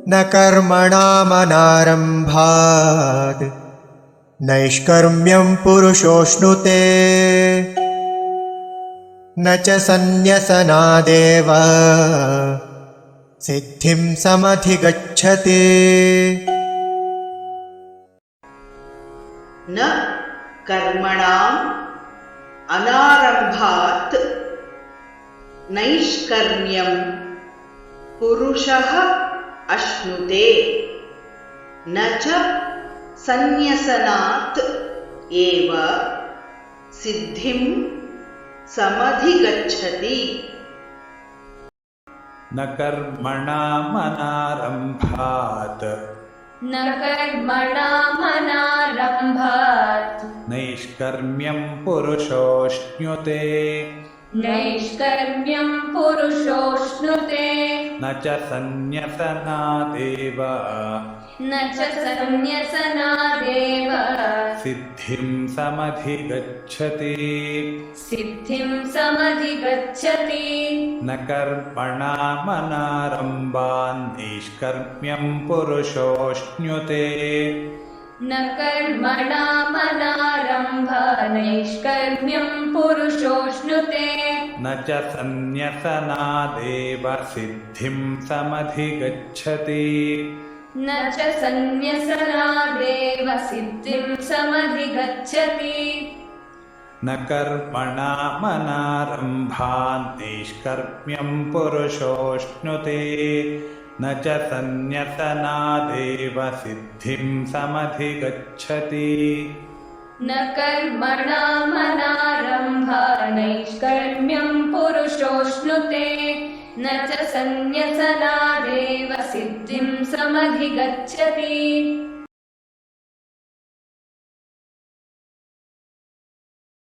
न कर्मणामनारम्भात् नैष्कर्म्यं पुरुषोऽश्नुते न च सन्न्यसनादेव सिद्धिं समधिगच्छति। न कर्मणाम् अनारम्भात् नैष्कर्म्यं पुरुषः अश्नुते न च सन्न्यसनात् एव सिद्धिं समधिगच्छति। न कर्मणामनारम्भात् नैष्कर्म्यं पुरुषोऽश्नुते न च सन्न्यसनादेव सिद्धिं समधिगच्छति। न कर्मणामनारम्भान् नैष्कर्म्यं पुरुषोऽश्नुते न च सन्न्यसनादेव सिद्धिं समधिगच्छति। न कर्मणामनारम्भान् नैष्कर्म्यं पुरुषोऽश्नुते न च सन्न्यसनादेव सिद्धिं समधिगच्छति। न कर्मणामनारम्भात् नैष्कर्म्यं पुरुषोऽश्नुते न च सन्न्यसनादेव सिद्धिं समधिगच्छति।